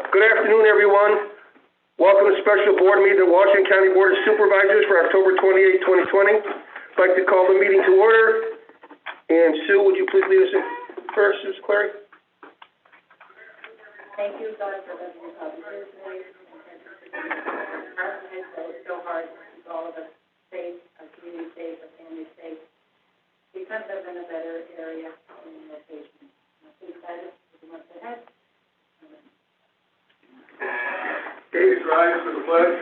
Good afternoon, everyone. Welcome to special board meeting of the Washington County Board of Supervisors for October 28, 2020. I'd like to call the meeting to order. And Sue, would you please lead us in first, Ms. Clary? Thank you, God, for letting us have this today. Our hands are so hard to keep all of us safe, our community safe, our family safe. We couldn't live in a better area and location. I'm so excited for the months ahead. Please rise for the pledge.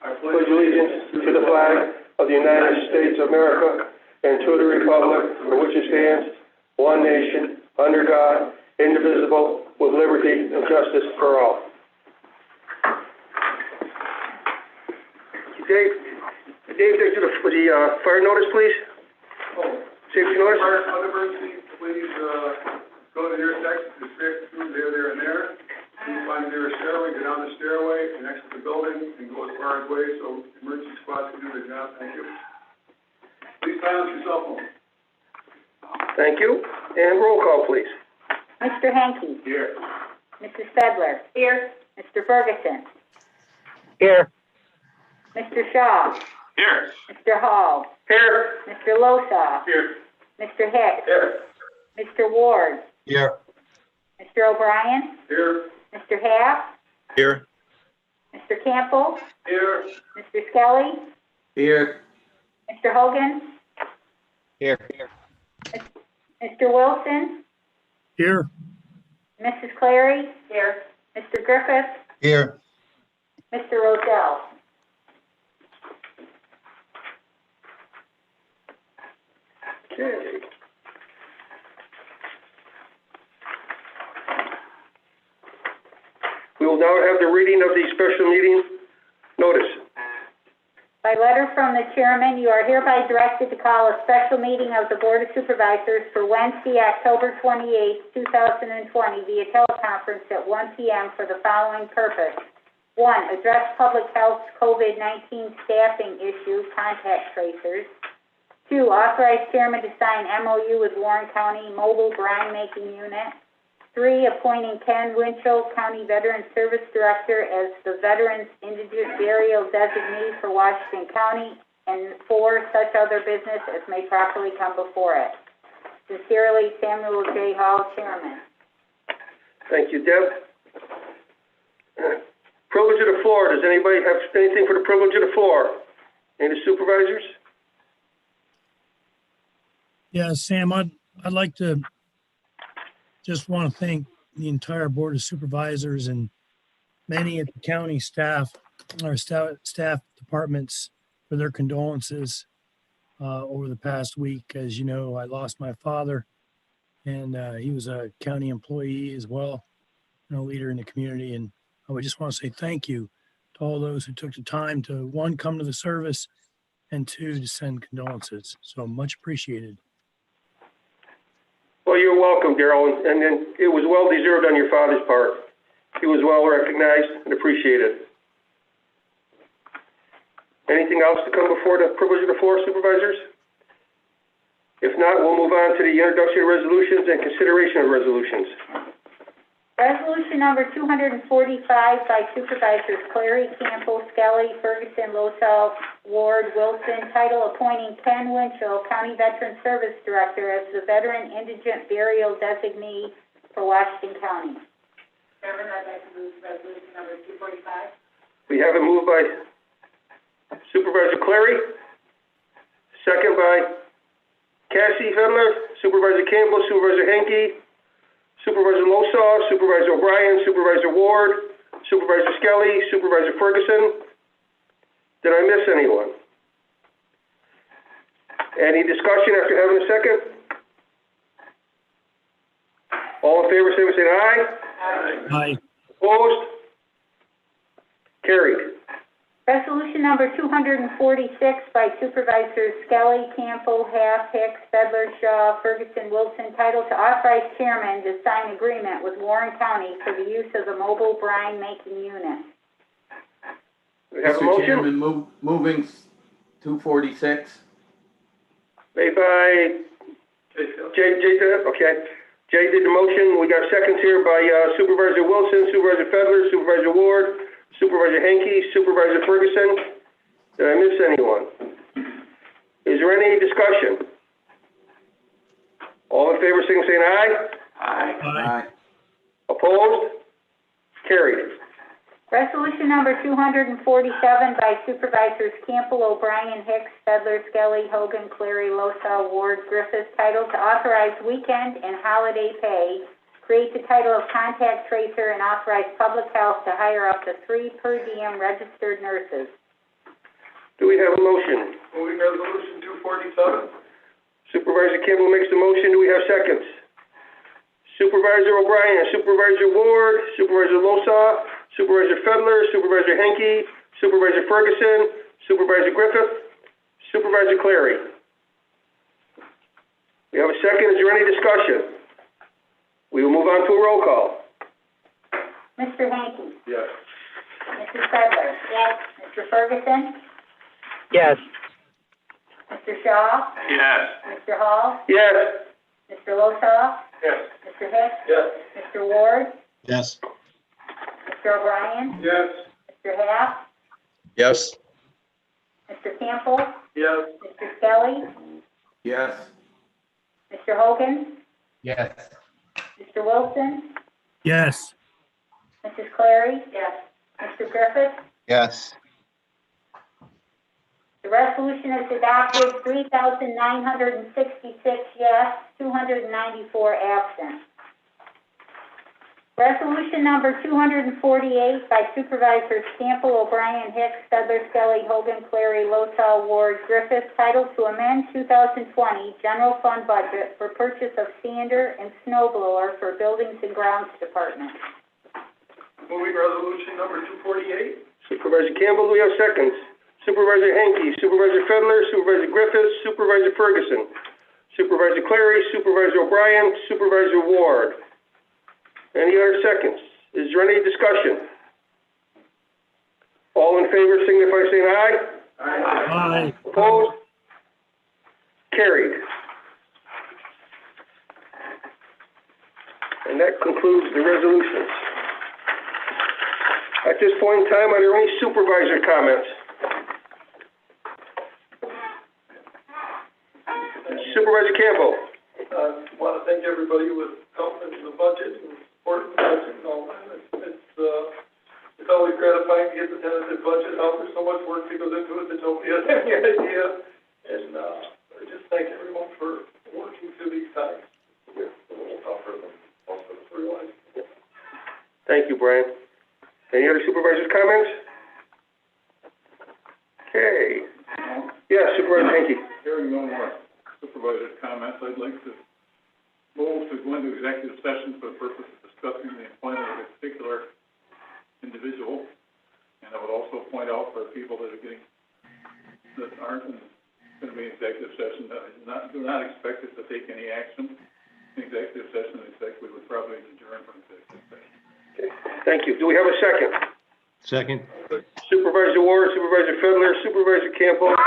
I Pledge allegiance to the flag of the United States of America and to the republic for which it stands, one nation, under God, indivisible, with liberty and justice for all. Dave, take to the fire notice, please. Safety notice. Fire emergency, please go to the intersection, district through there, and there. Please find the nearest stairway, go down the stairway, and exit the building, and go as far away so emergency squads can do their job. Thank you. Please silence your cell phone. Thank you. And roll call, please. Mr. Hankey. Here. Mrs. Fedler. Here. Mr. Ferguson. Here. Mr. Shaw. Here. Mr. Hall. Here. Mr. Losaw. Here. Mr. Hicks. Here. Mr. Ward. Here. Mr. O'Brien. Here. Mr. Half. Here. Mr. Campbell. Here. Mr. Skelly. Here. Mr. Hogan. Here. Mr. Wilson. Here. Mrs. Clary. Here. Mr. Griffith. Here. Mr. Roselle. Okay. We will now have the reading of the special meeting notice. By letter from the chairman, you are hereby directed to call a special meeting of the Board of Supervisors for Wednesday, October 28, 2020 via teleconference at 1 p.m. for the following purpose. 1. Address public health's COVID-19 staffing issue, contact tracers. 2. Authorize chairman to sign MOU with Warren County Mobile Brine Making Unit. 3. Appointing Ken Winchell, County Veteran Service Director, as the Veterans Indigent Burial Designee for Washington County. And 4. Such other business as may properly come before it. Sincerely, Samuel J. Hall, Chairman. Thank you, Deb. Privilege of the floor. Does anybody have anything for the privilege of the floor? Any of the supervisors? Yeah, Sam, I'd like to just want to thank the entire Board of Supervisors and many of the county staff, our staff departments, for their condolences over the past week. As you know, I lost my father, and he was a county employee as well, and a leader in the community. And I would just want to say thank you to all those who took the time to, 1, come to the service, and 2, to send condolences. So much appreciated. Well, you're welcome, Darrell, and it was well deserved on your father's part. He was well recognized and appreciated. Anything else to come before the privilege of the floor, supervisors? If not, we'll move on to the introduction of resolutions and consideration of resolutions. Resolution number 245 by Supervisors Clary, Campbell, Skelly, Ferguson, Losaw, Ward, Wilson, title appointing Ken Winchell, County Veteran Service Director, as the Veteran Indigent Burial Designee for Washington County. Chairman, I'd like to move resolution number 245. We have it moved by Supervisor Clary, second by Cassie Fedler, Supervisor Campbell, Supervisor Henke, Supervisor Losaw, Supervisor O'Brien, Supervisor Ward, Supervisor Skelly, Supervisor Ferguson. Did I miss anyone? Any discussion after having a second? All in favor, say aye. Aye. Aye. Opposed? Carried. Resolution number 246 by Supervisors Skelly, Campbell, Half, Hicks, Fedler, Shaw, Ferguson, Wilson, title to authorize chairman to sign agreement with Warren County for the use of the mobile brine making unit. We have a Mr. motion? Chairman, moving 246. Made by Jay, okay. Jay did the motion. We got seconds here by Supervisor Wilson, Supervisor Fedler, Supervisor Ward, Supervisor Henke, Supervisor Ferguson. Did I miss anyone? Is there any discussion? All in favor, signify by saying aye. Aye. Opposed? Carried. Resolution number 247 by Supervisors Campbell, O'Brien, Hicks, Fedler, Skelly, Hogan, Cleary, Losa, Ward, Griffith, titled to authorize weekend and holiday pay, create the title of contact tracer, and authorize public health to hire up to 3 per diem registered nurses. Do we have a motion? Moving resolution 247. Supervisor Campbell makes the motion. Do we have seconds? Supervisor O'Brien, Supervisor Ward, Supervisor Losa, Supervisor Fedler, Supervisor Henke, Supervisor Ferguson, Supervisor Griffith, Supervisor Clary. We have a second. Is there any discussion? We will move on to a roll call. Mr. Henke. Yes. Mrs. Fedler. Yes. Mr. Ferguson. Yes. Mr. Shaw. Yes. Mr. Hall. Yes. Mr. Losa. Yes. Mr. Hicks. Yes. Mr. Ward. Yes. Mr. O'Brien. Yes. Mr. Haff. Yes. Mr. Campbell. Yes. Mr. Skelly. Yes. Mr. Hogan. Yes. Mr. Wilson. Yes. Mrs. Clary. Yes. Mr. Griffith. Yes. The resolution is adopted, 3,966 yes, 294 absent. Resolution number 248 by Supervisors Campbell, O'Brien, Hicks, Fedler, Skelly, Hogan, Clary, Lothal, Ward, Griffith, titled to amend 2020 general fund budget for purchase of sander and snow blower for Buildings and Grounds Department. Moving resolution number 248. Supervisor Campbell, do we have seconds? Supervisor Henke, Supervisor Fedler, Supervisor Griffith, Supervisor Ferguson, Supervisor Clary, Supervisor O'Brien, Supervisor Ward. Any other seconds? Is there any discussion? All in favor signify by saying aye. Aye. Opposed? Carried. And that concludes the resolutions. At this point in time, are there any supervisor comments? Supervisor Campbell. I want to thank everybody who was helping in the budget and supporting the budget and all that. It's always gratifying to get the tentative budget out. There's so much work that goes into it that nobody has any idea. And I just thank everyone for working through these times. It's a little tougher than most of us realize. Thank you, Brian. Any other supervisors' comments? Okay. Yes, Supervisor Henke. Hearing no more supervisor comments, I'd like to move to go into executive session for the purpose of discussing the employment of a particular individual. And I would also point out for people that aren't going to be in executive session, that do not expect us to take any action in executive session. In fact, we would probably adjourn from executive session. Okay. Thank you. Do we have a second? Second. Supervisor Ward, Supervisor Fedler, Supervisor Campbell,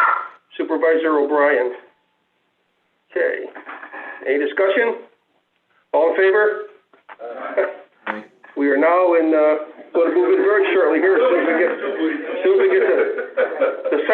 Supervisor O'Brien. Okay. Any discussion? All in favor? We are now in, going to move in very shortly here as soon as we get the silence.